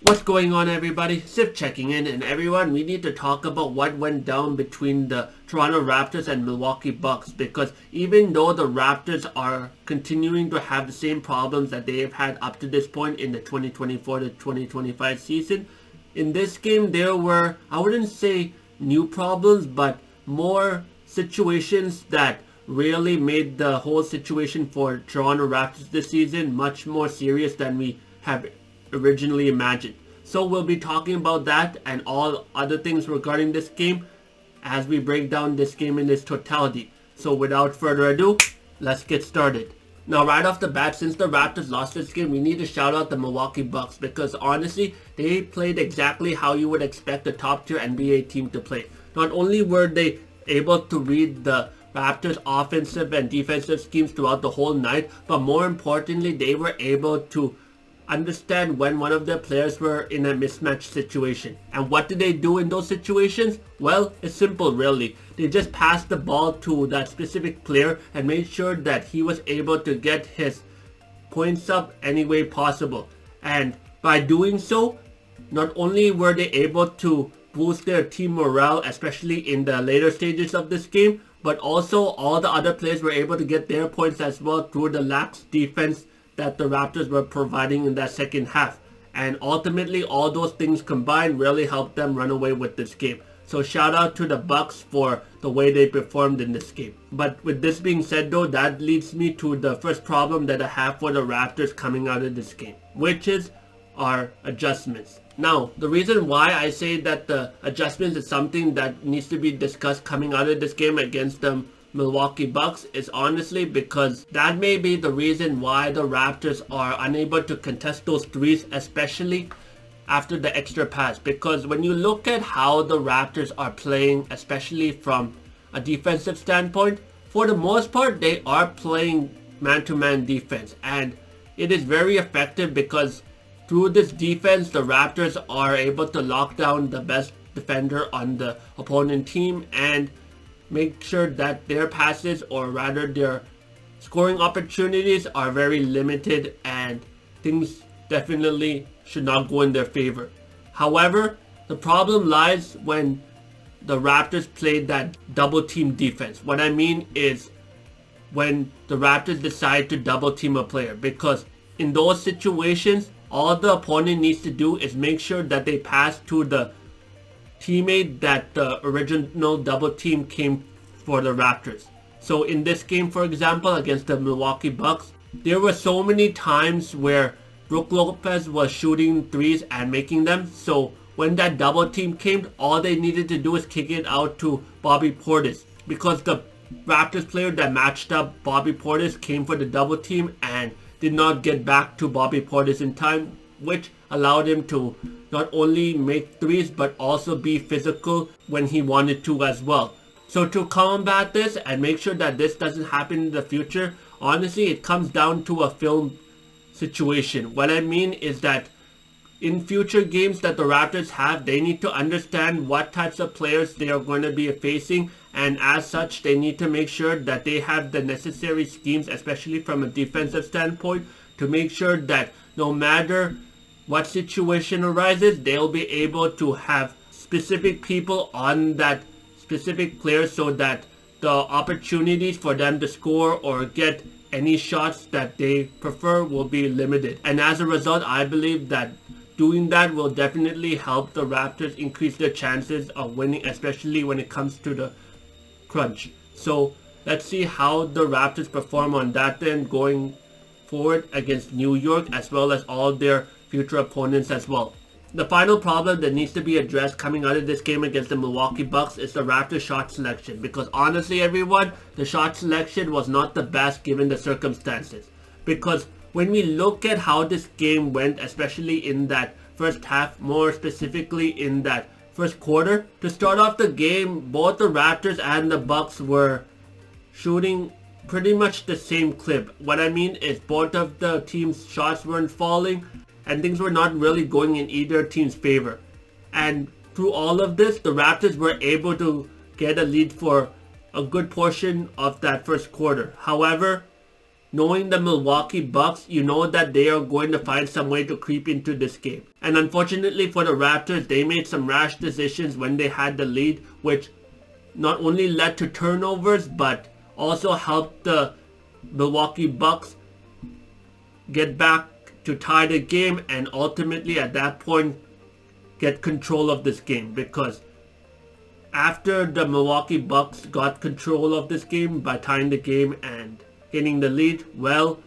What's going on, everybody? Sif checking in, and everyone, we need to talk about what went down between the Toronto Raptors and Milwaukee Bucks, because even though the Raptors are continuing to have the same problems that they have had up to this point in the 2024 to 2025 season, in this game there were, I wouldn't say new problems, but more situations that really made the whole situation for Toronto Raptors this season much more serious than we have originally imagined. So we'll be talking about that and all other things regarding this game as we break down this game in its totality. So without further ado, let's get started. Now right off the bat, since the Raptors lost this game, we need to shout out the Milwaukee Bucks, because honestly, they played exactly how you would expect a top tier NBA team to play. Not only were they able to read the Raptors offensive and defensive schemes throughout the whole night, but more importantly, they were able to understand when one of their players were in a mismatch situation. And what did they do in those situations? Well, it's simple really. They just passed the ball to that specific player and made sure that he was able to get his points up any way possible. And by doing so, not only were they able to boost their team morale, especially in the later stages of this game, but also all the other players were able to get their points as well through the lax defense that the Raptors were providing in that second half. And ultimately, all those things combined really helped them run away with this game. So shout out to the Bucks for the way they performed in this game. But with this being said though, that leads me to the first problem that I have for the Raptors coming out of this game, which is our adjustments. Now, the reason why I say that the adjustments is something that needs to be discussed coming out of this game against the Milwaukee Bucks is honestly because that may be the reason why the Raptors are unable to contest those threes, especially after the extra pass. Because when you look at how the Raptors are playing, especially from a defensive standpoint, for the most part they are playing man-to-man defense, and it is very effective because through this defense the Raptors are able to lock down the best defender on the opponent team and make sure that their passes, or rather their scoring opportunities, are very limited and things definitely should not go in their favor. However, the problem lies when the Raptors played that double team defense. What I mean is when the Raptors decide to double team a player, because in those situations all the opponent needs to do is make sure that they pass to the teammate that the original double team came for the Raptors. So in this game, for example, against the Milwaukee Bucks, there were so many times where Brook Lopez was shooting threes and making them. So when that double team came, all they needed to do is kick it out to Bobby Portis, because the Raptors player that matched up Bobby Portis came for the double team and did not get back to Bobby Portis in time, which allowed him to not only make threes but also be physical when he wanted to as well. So to combat this and make sure that this doesn't happen in the future, honestly it comes down to a film situation. What I mean is that in future games that the Raptors have, they need to understand what types of players they are going to be facing, and as such they need to make sure that they have the necessary schemes, especially from a defensive standpoint, to make sure that no matter what situation arises, they'll be able to have specific people on that specific player so that the opportunities for them to score or get any shots that they prefer will be limited. And as a result, I believe that doing that will definitely help the Raptors increase their chances of winning, especially when it comes to the crunch. So let's see how the Raptors perform on that end going forward against New York, as well as all their future opponents as well. The final problem that needs to be addressed coming out of this game against the Milwaukee Bucks is the Raptors shot selection, because honestly everyone, the shot selection was not the best given the circumstances. Because when we look at how this game went, especially in that first half, more specifically in that first quarter, to start off the game, both the Raptors and the Bucks were shooting pretty much the same clip. What I mean is both of the teams' shots weren't falling and things were not really going in either team's favor. And through all of this, the Raptors were able to get a lead for a good portion of that first quarter. However, knowing the Milwaukee Bucks, you know that they are going to find some way to creep into this game. And unfortunately for the Raptors, they made some rash decisions when they had the lead, which not only led to turnovers, but also helped the Milwaukee Bucks get back to tie the game and ultimately at that point get control of this game. Because after the Milwaukee Bucks got control of this game by tying the game and getting the lead, well,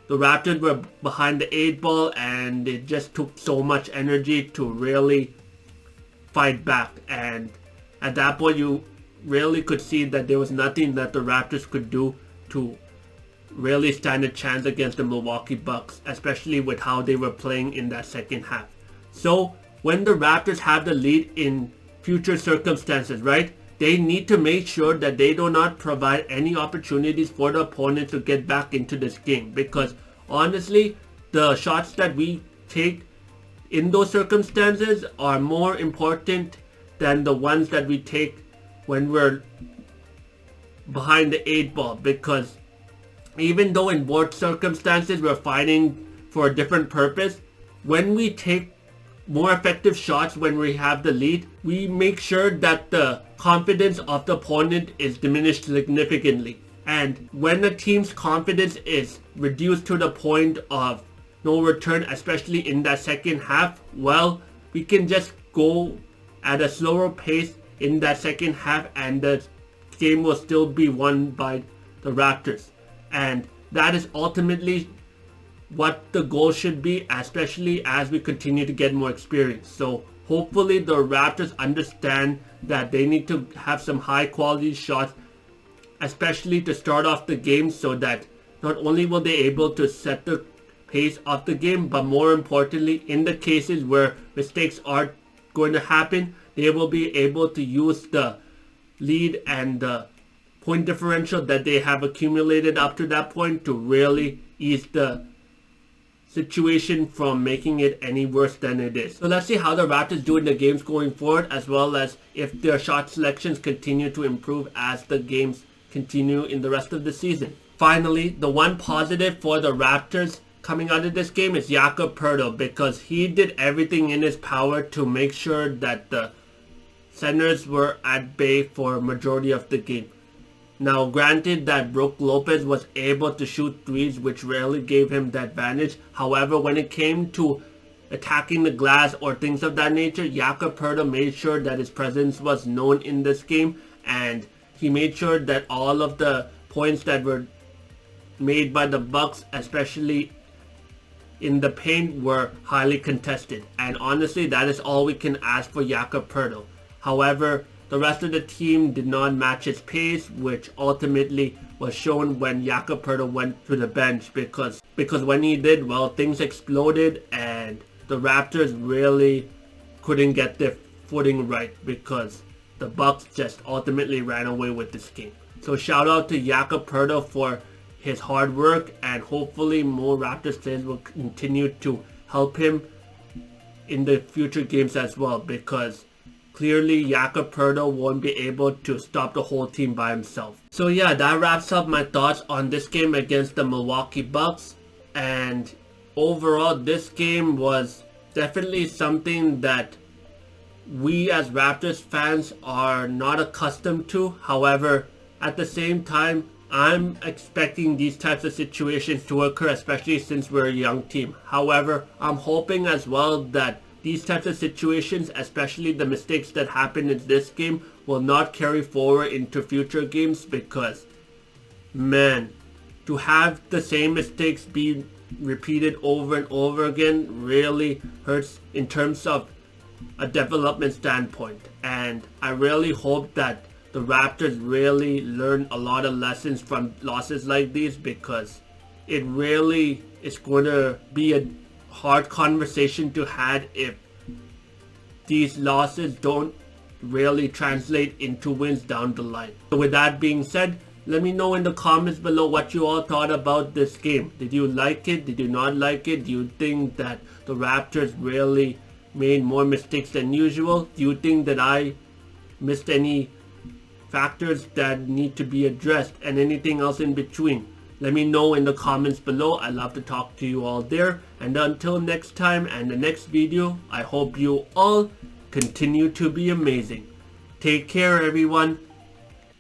the Raptors were behind the 8 ball and it just took so much energy to really fight back. And at that point you really could see that there was nothing that the Raptors could do to really stand a chance against the Milwaukee Bucks, especially with how they were playing in that second half. So when the Raptors have the lead in future circumstances, right, they need to make sure that they do not provide any opportunities for the opponent to get back into this game. Because honestly, the shots that we take in those circumstances are more important than the ones that we take when we're behind the 8 ball. Because even though in both circumstances we're fighting for a different purpose, when we take more effective shots when we have the lead, we make sure that the confidence of the opponent is diminished significantly. And when a team's confidence is reduced to the point of no return, especially in that second half, well, we can just go at a slower pace in that second half and the game will still be won by the Raptors. And that is ultimately what the goal should be, especially as we continue to get more experience. So hopefully the Raptors understand that they need to have some high quality shots, especially to start off the game, so that not only will they able to set the pace of the game, but more importantly, in the cases where mistakes are going to happen, they will be able to use the lead and the point differential that they have accumulated up to that point to really ease the situation from making it any worse than it is. So let's see how the Raptors do in the games going forward, as well as if their shot selections continue to improve as the games continue in the rest of the season. Finally, the one positive for the Raptors coming out of this game is Jakob Poeltl, because he did everything in his power to make sure that the centers were at bay for a majority of the game. Now granted that Brook Lopez was able to shoot threes, which rarely gave him the advantage. However, when it came to attacking the glass or things of that nature, Jakob Poeltl made sure that his presence was known in this game, and he made sure that all of the points that were made by the Bucks, especially in the paint, were highly contested. And honestly, that is all we can ask for Jakob Poeltl. However, the rest of the team did not match his pace, which ultimately was shown when Jakob Poeltl went to the bench, because when he did, well, things exploded and the Raptors really couldn't get their footing right, because the Bucks just ultimately ran away with this game. So shout out to Jakob Poeltl for his hard work, and hopefully more Raptors players will continue to help him in the future games as well, because clearly Jakob Poeltl won't be able to stop the whole team by himself. So yeah, that wraps up my thoughts on this game against the Milwaukee Bucks. And overall, this game was definitely something that we as Raptors fans are not accustomed to. However, at the same time, I'm expecting these types of situations to occur, especially since we're a young team. However, I'm hoping as well that these types of situations, especially the mistakes that happened in this game, will not carry forward into future games, because, man, to have the same mistakes be repeated over and over again really hurts in terms of a development standpoint. And I really hope that the Raptors really learn a lot of lessons from losses like these, because it really is going to be a hard conversation to have if these losses don't really translate into wins down the line. So with that being said, let me know in the comments below what you all thought about this game. Did you like it? Did you not like it? Do you think that the Raptors really made more mistakes than usual? Do you think that I missed any factors that need to be addressed, and anything else in between? let me know in the comments below. I love to talk to you all there. And until next time and the next video, I hope you all continue to be amazing. Take care, everyone.